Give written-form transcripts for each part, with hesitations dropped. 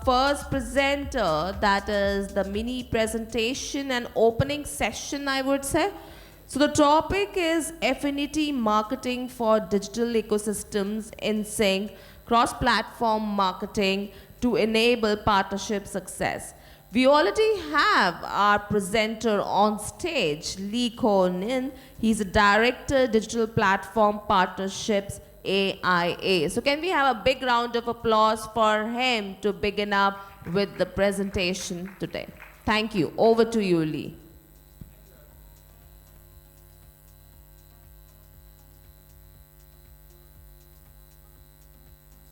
first presenter, that is the mini presentation and opening session, I would say. So the topic is affinity marketing for digital ecosystems in sync, cross-platform marketing to enable partnership success. We already have our presenter on stage, Nien. He's a director, digital platform partnerships, AIA. So can we have a big round of applause for him to begin up with the presentation today? Thank you. Over to you, Lee.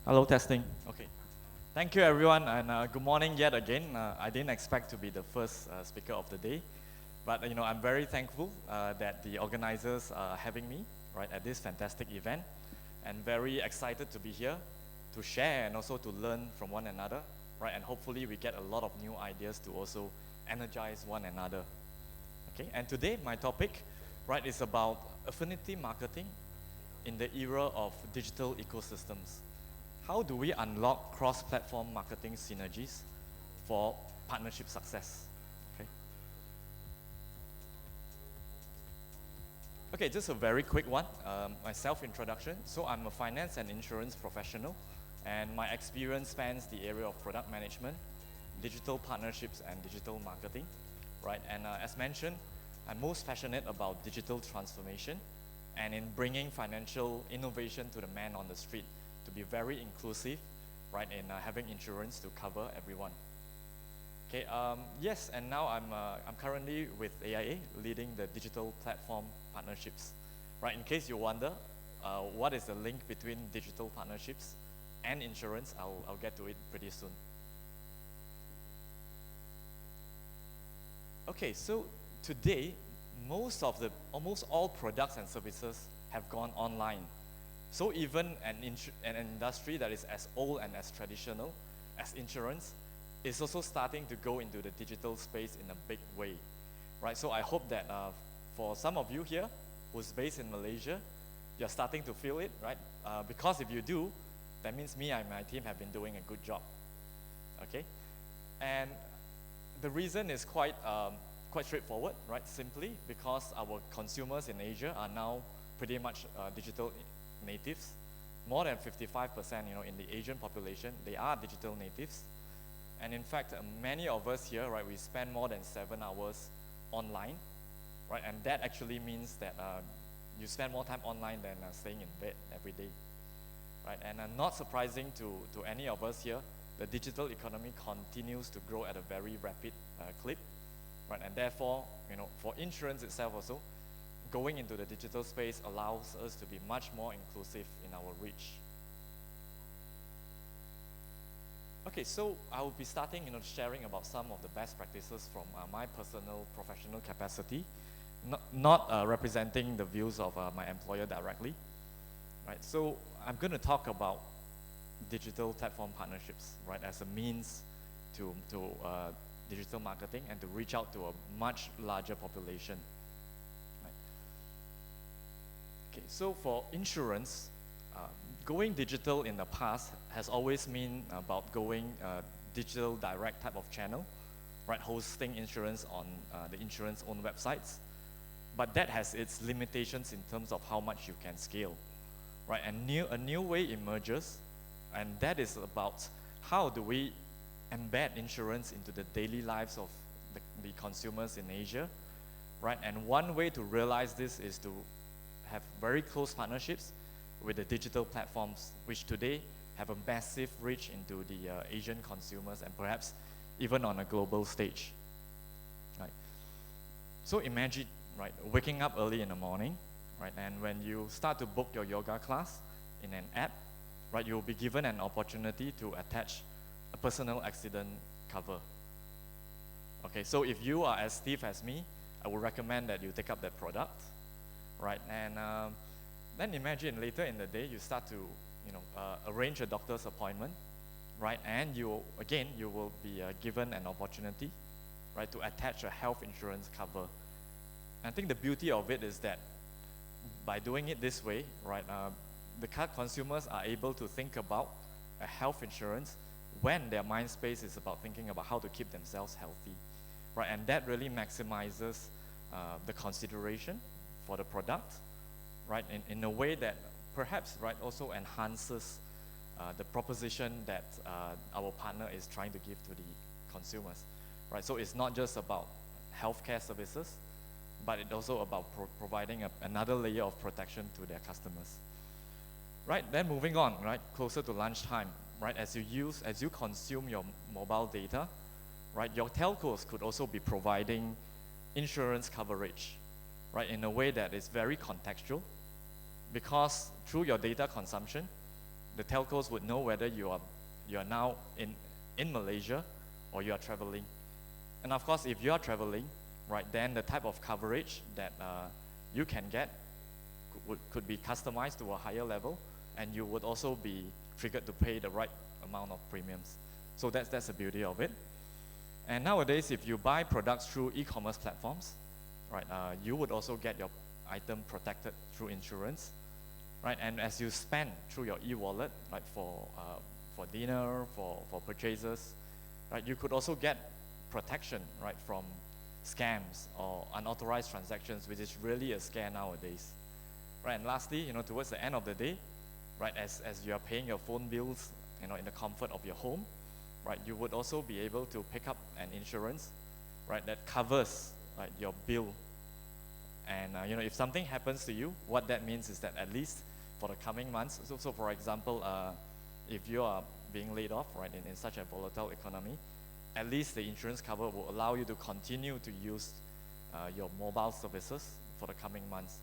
Hello, testing. Okay. Thank you, everyone, and good morning yet again. I didn't expect to be the first speaker of the day, but I'm very thankful that the organizers are having me right at this fantastic event, and very excited to be here to share and also to learn from one another, right? And hopefully we get a lot of new ideas to also energize one another. Okay. And today my topic, right, is about affinity marketing in the era of digital ecosystems. How do we unlock cross-platform marketing synergies for partnership success? Okay, just a very quick one, my self-introduction. So I'm a finance and insurance professional, and my experience spans the area of product management, digital partnerships, and digital marketing, right? And as mentioned, I'm most passionate about digital transformation and in bringing financial innovation to the man on the street, to be very inclusive, right, in having insurance to cover everyone. Okay, yes, and now I'm currently with AIA, leading the digital platform partnerships. Right, in case you wonder, what is the link between digital partnerships and insurance, I'll get to it pretty soon. Okay, so today, almost all products and services have gone online. So even an industry that is as old and as traditional as insurance is also starting to go into the digital space in a big way, right? So I hope that for some of you here who's based in Malaysia, you're starting to feel it, right? Because if you do, that means me and my team have been doing a good job, okay? And the reason is quite straightforward, right? Simply because our consumers in Asia are now pretty much digital natives. More than 55%, in the Asian population, they are digital natives. And in fact, many of us here, right, we spend more than 7 hours online, right? And that actually means that you spend more time online than staying in bed every day, right? And not surprising to any of us here, the digital economy continues to grow at a very rapid clip, right? And therefore, for insurance itself also, going into the digital space allows us to be much more inclusive in our reach. Okay, so I will be starting, sharing about some of the best practices from my personal professional capacity, not representing the views of my employer directly, right? So I'm going to talk about digital platform partnerships, right, as a means to digital marketing and to reach out to a much larger population. So for insurance, going digital in the past has always been about going digital direct type of channel, right? Hosting insurance on the insurance own websites. But that has its limitations in terms of how much you can scale, right? And a new way emerges, and that is about how do we embed insurance into the daily lives of the consumers in Asia, right? And one way to realize this is to have very close partnerships with the digital platforms, which today have a massive reach into the Asian consumers and perhaps even on a global stage, right? So imagine, right, waking up early in the morning, right, and when you start to book your yoga class in an app, right, you'll be given an opportunity to attach a personal accident cover. Okay, so if you are as stiff as me, I would recommend that you take up that product. Right, and then imagine later in the day you start to, arrange a doctor's appointment, right? And you will be given an opportunity, right, to attach a health insurance cover. I think the beauty of it is that by doing it this way, right, the consumers are able to think about a health insurance when their mind space is about thinking about how to keep themselves healthy, right? And that really maximizes the consideration for the product, right? In a way that perhaps, right, also enhances the proposition that our partner is trying to give to the consumers, right? So it's not just about healthcare services, but it's also about providing another layer of protection to their customers. Right, then moving on, right, closer to lunchtime, right, as you consume your mobile data, right, your telcos could also be providing insurance coverage, right, in a way that is very contextual, because through your data consumption, the telcos would know whether you are now in Malaysia or you are traveling. And of course, if you are traveling, right, then the type of coverage that you can get could be customized to a higher level, and you would also be triggered to pay the right amount of premiums. So that's the beauty of it. And nowadays, if you buy products through e-commerce platforms, right, you would also get your item protected through insurance, right? And as you spend through your e-wallet, right, for dinner, for purchases, right, you could also get protection, right, from scams or unauthorized transactions, which is really a scare nowadays, right? And lastly, towards the end of the day, right, as you are paying your phone bills, in the comfort of your home, right, you would also be able to pick up an insurance, right, that covers, right, your bill. And if something happens to you, what that means is that at least for the coming months, so for example, if you are being laid off, right, in such a volatile economy, at least the insurance cover will allow you to continue to use your mobile services for the coming months.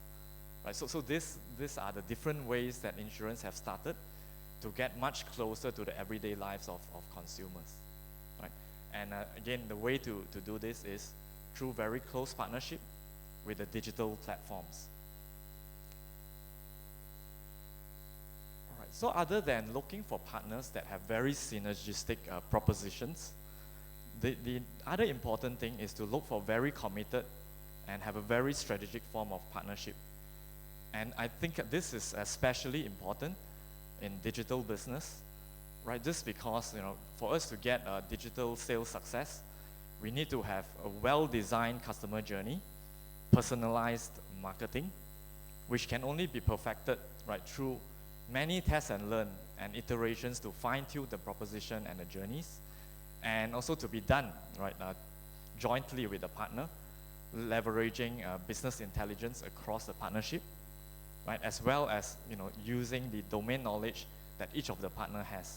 Right, so these are the different ways that insurance have started to get much closer to the everyday lives of consumers. Right? And again, the way to do this is through very close partnership with the digital platforms. All right, so other than looking for partners that have very synergistic propositions, the other important thing is to look for very committed and have a very strategic form of partnership. And I think this is especially important in digital business, right? Just because, for us to get a digital sales success, we need to have a well-designed customer journey, personalized marketing, which can only be perfected, right, through many test and learn and iterations to fine-tune the proposition and the journeys, and also to be done, right, jointly with the partner, leveraging business intelligence across the partnership, right, as well as using the domain knowledge that each of the partner has.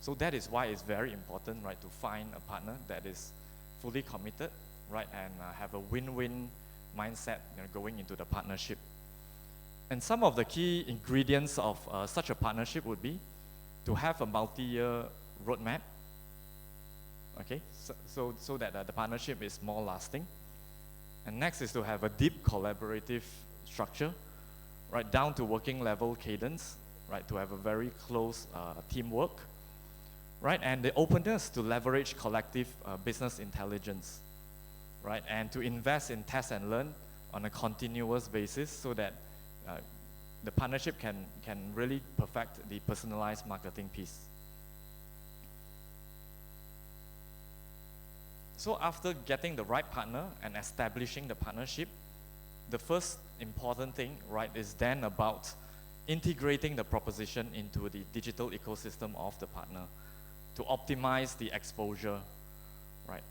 So that is why it's very important, right, to find a partner that is fully committed, right, and have a win-win mindset going into the partnership. And some of the key ingredients of such a partnership would be to have a multi-year roadmap, okay, so that the partnership is more lasting. And next is to have a deep collaborative structure, right, down to working level cadence, right, to have a very close teamwork, right, and the openness to leverage collective business intelligence, right, and to invest in test and learn on a continuous basis so that the partnership can really perfect the personalized marketing piece. So after getting the right partner and establishing the partnership, the first important thing, right, is then about integrating the proposition into the digital ecosystem of the partner to optimize the exposure, right?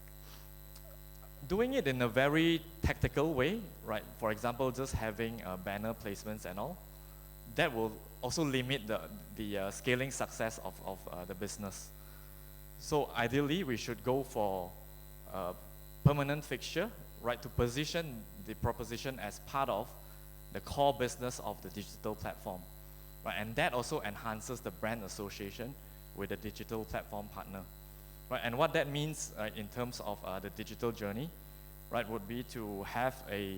Doing it in a very tactical way, right? For example, just having banner placements and all, that will also limit the scaling success of the business. So ideally, we should go for a permanent fixture, right, to position the proposition as part of the core business of the digital platform, right? And that also enhances the brand association with the digital platform partner, right? And what that means, right, in terms of the digital journey, right, would be to have a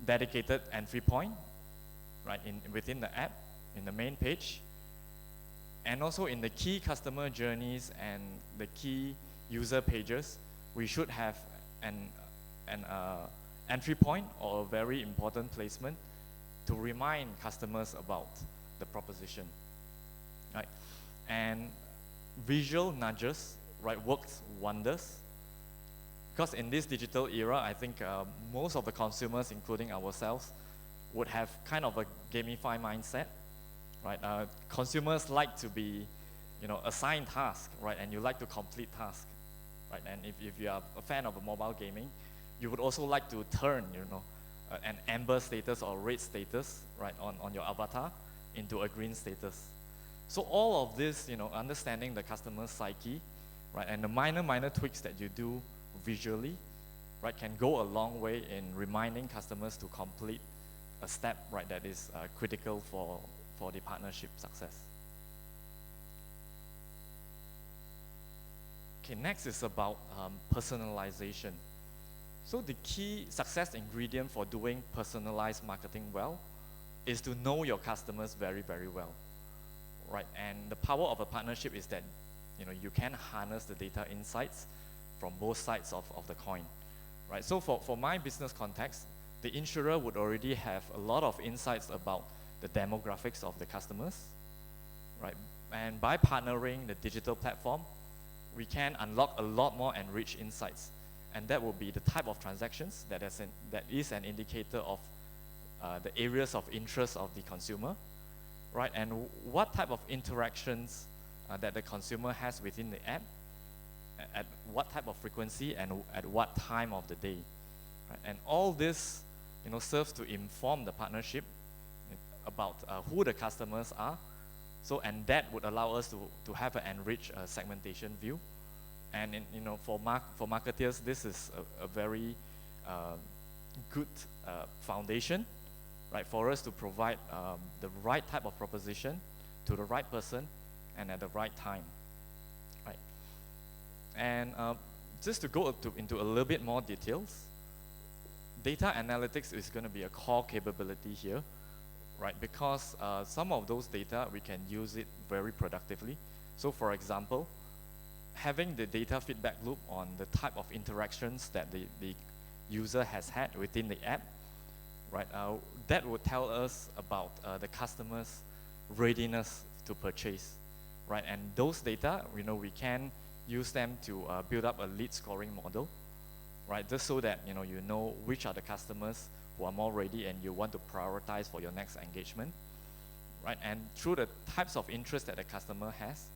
dedicated entry point, right, within the app, in the main page, and also in the key customer journeys and the key user pages, we should have an entry point or a very important placement to remind customers about the proposition, right? And visual nudges, right, works wonders. Because in this digital era, I think most of the consumers, including ourselves, would have kind of a gamify mindset, right? Consumers like to be, assigned tasks, right? And you like to complete tasks, right? And if you are a fan of mobile gaming, you would also like to turn, an amber status or red status, right, on your avatar into a green status. So all of this, understanding the customer's psyche, right, and the minor tweaks that you do visually, right, can go a long way in reminding customers to complete a step, right, that is critical for the partnership success. Okay, next is about personalization. So the key success ingredient for doing personalized marketing well is to know your customers very, very well, right? And the power of a partnership is that, you can harness the data insights from both sides of the coin, right? So for my business context, the insurer would already have a lot of insights about the demographics of the customers, right? And by partnering the digital platform, we can unlock a lot more enriched insights. And that will be the type of transactions that is an indicator of the areas of interest of the consumer, right? And what type of interactions that the consumer has within the app, at what type of frequency and at what time of the day, right? And all this, serves to inform the partnership about who the customers are. So, and that would allow us to have an enriched segmentation view. And for marketers, this is a very good foundation, right, for us to provide the right type of proposition to the right person and at the right time, right? And just to go into a little bit more details, data analytics is going to be a core capability here, right? Because some of those data, we can use it very productively. So for example, having the data feedback loop on the type of interactions that the user has had within the app, right? That would tell us about the customer's readiness to purchase, right? And those data, we can use them to build up a lead scoring model, right? Just so that you know which are the customers who are more ready and you want to prioritize for your next engagement, right? And through the types of interest that the customer has,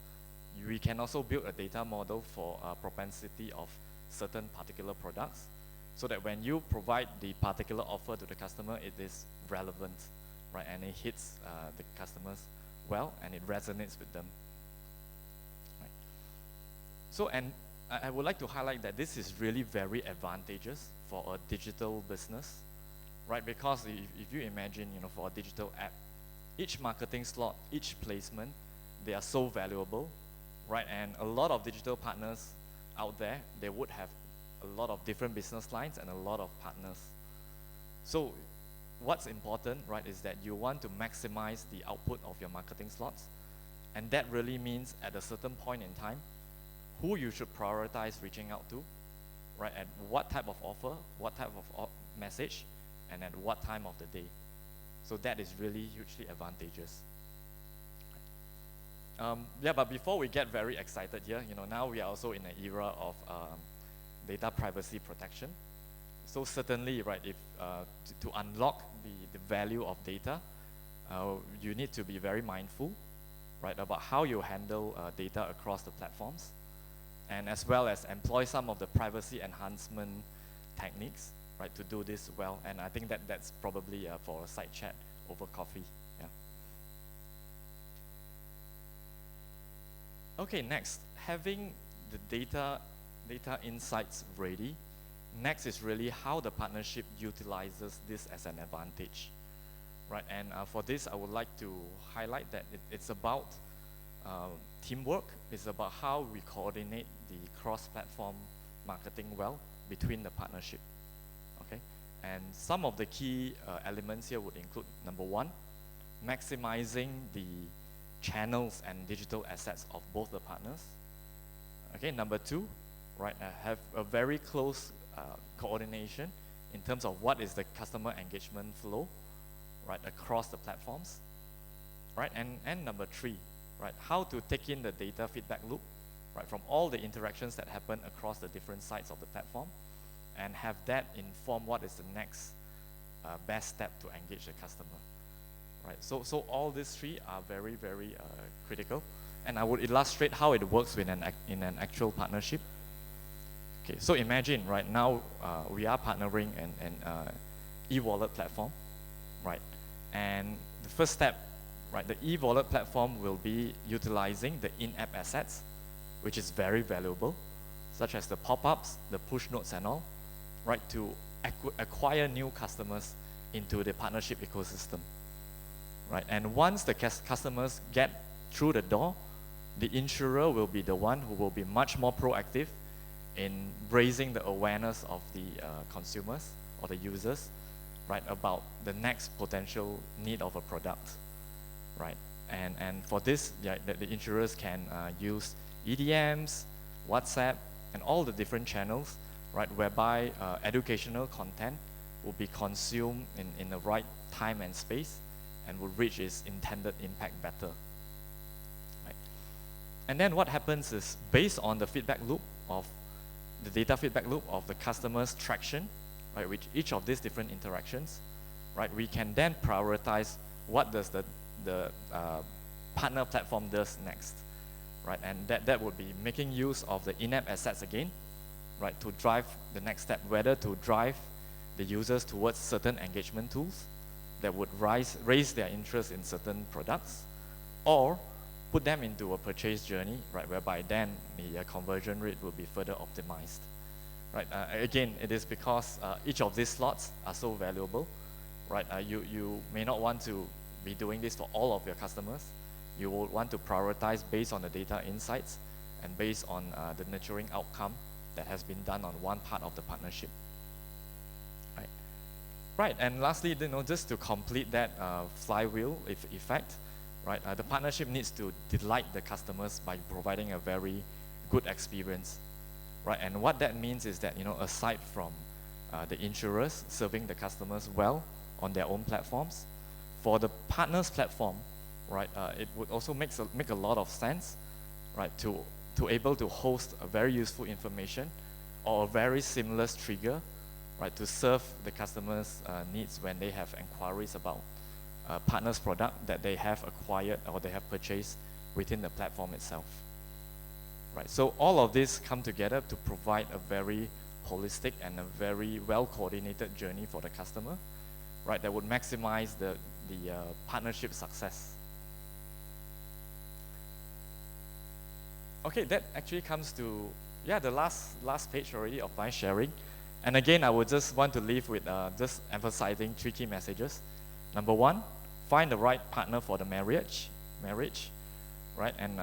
we can also build a data model for propensity of certain particular products, so that when you provide the particular offer to the customer, it is relevant, right? And it hits the customers well, and it resonates with them, right? So, and I would like to highlight that this is really very advantageous for a digital business, right? Because if you imagine, for a digital app, each marketing slot, each placement, they are so valuable, right? And a lot of digital partners out there, they would have a lot of different business lines and a lot of partners. So what's important, right, is that you want to maximize the output of your marketing slots. And that really means at a certain point in time, who you should prioritize reaching out to, right? At what type of offer, what type of message, and at what time of the day. So that is really hugely advantageous. Yeah, but before we get very excited here, now we are also in an era of data privacy protection. So certainly, right, if to unlock the value of data, you need to be very mindful, right, about how you handle data across the platforms, and as well as employ some of the privacy enhancement techniques, right, to do this well. And I think that's probably for a side chat over coffee. Yeah. Okay, next, having the data insights ready, next is really how the partnership utilizes this as an advantage, right? And for this, I would like to highlight that it's about teamwork. It's about how we coordinate the cross-platform marketing well between the partnership, okay? And some of the key elements here would include, number one, maximizing the channels and digital assets of both the partners. Okay, number two, right, have a very close coordination in terms of what is the customer engagement flow, right, across the platforms, right? And number three, right, how to take in the data feedback loop right, from all the interactions that happen across the different sides of the platform, and have that inform what is the next best step to engage the customer. Right, so all these three are very, very critical, and I would illustrate how it works in an actual partnership. Okay, so imagine right now we are partnering an e-wallet platform, right, and the first step, right, the e-wallet platform will be utilizing the in-app assets, which is very valuable, such as the pop-ups, the push notes and all, right, to acquire new customers into the partnership ecosystem. Right, and once the customers get through the door, the insurer will be the one who will be much more proactive in raising the awareness of the consumers or the users, right, about the next potential need of a product, right? And for this, yeah, the insurers can use EDMs, WhatsApp, and all the different channels, right, whereby educational content will be consumed in the right time and space, and will reach its intended impact better. Right. And then what happens is, based on the feedback loop of the data feedback loop of the customer's traction, right, with each of these different interactions, right, we can then prioritize what does the partner platform does next, right, and that would be making use of the in-app assets again, right, to drive the next step, whether to drive the users towards certain engagement tools that would raise their interest in certain products, or put them into a purchase journey, right, whereby then the conversion rate will be further optimized. Right, again, it is because each of these slots are so valuable, right? You may not want to be doing this for all of your customers. You will want to prioritize based on the data insights and based on the nurturing outcome that has been done on one part of the partnership. Right, and lastly, just to complete that flywheel effect, right, the partnership needs to delight the customers by providing a very good experience, right? And what that means is that, aside from the insurers serving the customers well on their own platforms, for the partners platform, right, it would also make a lot of sense, right, to able to host a very useful information or a very seamless trigger, right, to serve the customers' needs when they have inquiries about partners' product that they have acquired or they have purchased within the platform itself. Right, so all of this come together to provide a very holistic and a very well-coordinated journey for the customer, right, that would maximize the partnership success. Okay, that actually comes to the last page already of my sharing. And again, I would just want to leave with just emphasizing 3 key messages. Number 1, find the right partner for the marriage, right? And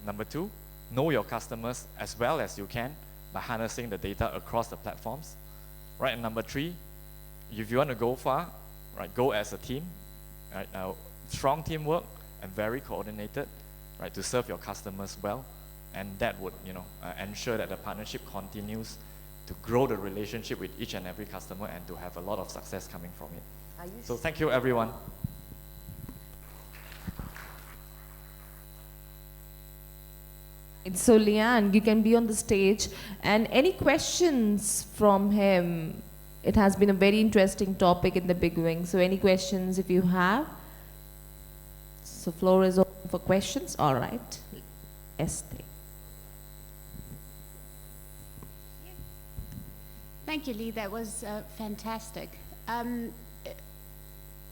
number 2, know your customers as well as you can by harnessing the data across the platforms, right? And number 3, if you want to go far, right, go as a team, right? Strong teamwork and very coordinated, right, to serve your customers well, and that would, ensure that the partnership continues to grow the relationship with each and every customer and to have a lot of success coming from it. So thank you, everyone. So Lian, you can be on the stage, and any questions from him? It has been a very interesting topic in the big wing. So any questions if you have? So floor is open for questions. All right. Esther. Thank you, Lee. That was fantastic.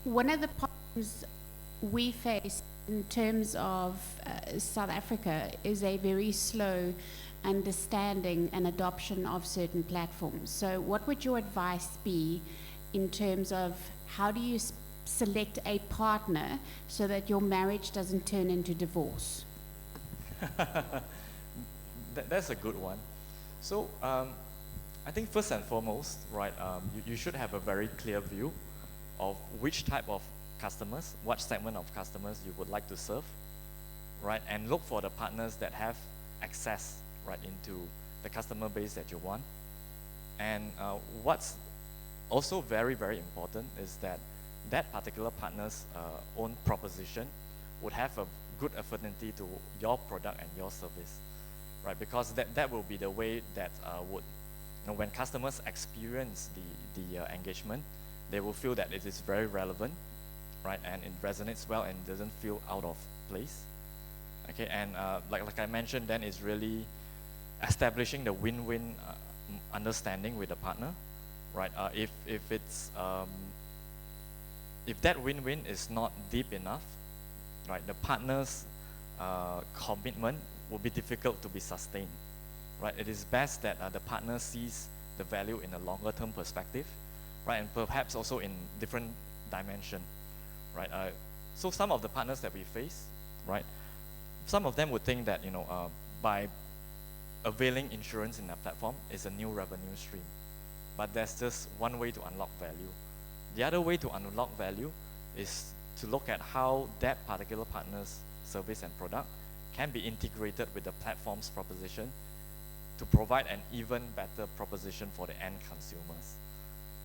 One of the problems we face in terms of South Africa is a very slow understanding and adoption of certain platforms. So what would your advice be in terms of how do you select a partner so that your marriage doesn't turn into divorce? That's a good one. So I think first and foremost, right, you should have a very clear view of which type of customers, what segment of customers you would like to serve, right, and look for the partners that have access, right, into the customer base that you want. And what's also very, very important is that that particular partner's own proposition would have a good affinity to your product and your service. right? Because that will be the way that would, when customers experience the engagement, they will feel that it is very relevant, right? And it resonates well and doesn't feel out of place. Okay, and like I mentioned, then it's really establishing the win-win understanding with the partner, right? If it's if that win-win is not deep enough, right, the partner's commitment will be difficult to be sustained, right? It is best that the partner sees the value in a longer-term perspective, right, and perhaps also in different dimension, right? So some of the partners that we face, right, some of them would think that by availing insurance in our platform is a new revenue stream, but there's just one way to unlock value. The other way to unlock value is to look at how that particular partner's service and product can be integrated with the platform's proposition to provide an even better proposition for the end consumers,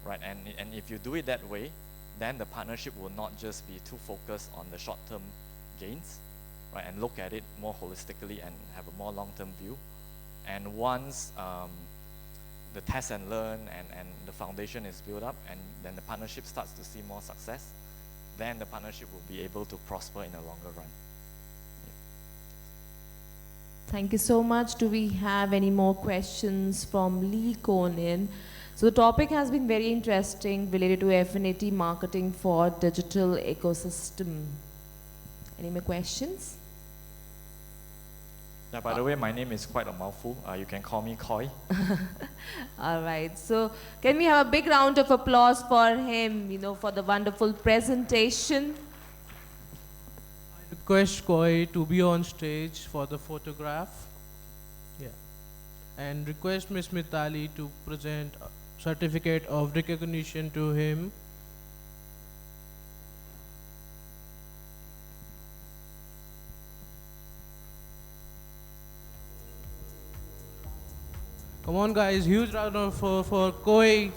right? And if you do it that way, then the partnership will not just be too focused on the short-term gains, right, and look at it more holistically and have a more long-term view. And once the test and learn and the foundation is built up, and then the partnership starts to see more success, then the partnership will be able to prosper in the longer run. Thank you so much. Do we have any more questions from Lee Conan? So the topic has been very interesting, related to affinity marketing for digital ecosystem. Any more questions? Yeah, by the way, my name is quite a mouthful. You can call me Koi. All right. So can we have a big round of applause for him, for the wonderful presentation? I request Koi to be on stage for the photograph. Yeah. And request Ms. Mitali to present a certificate of recognition to him. Come on guys, huge round of for Koi.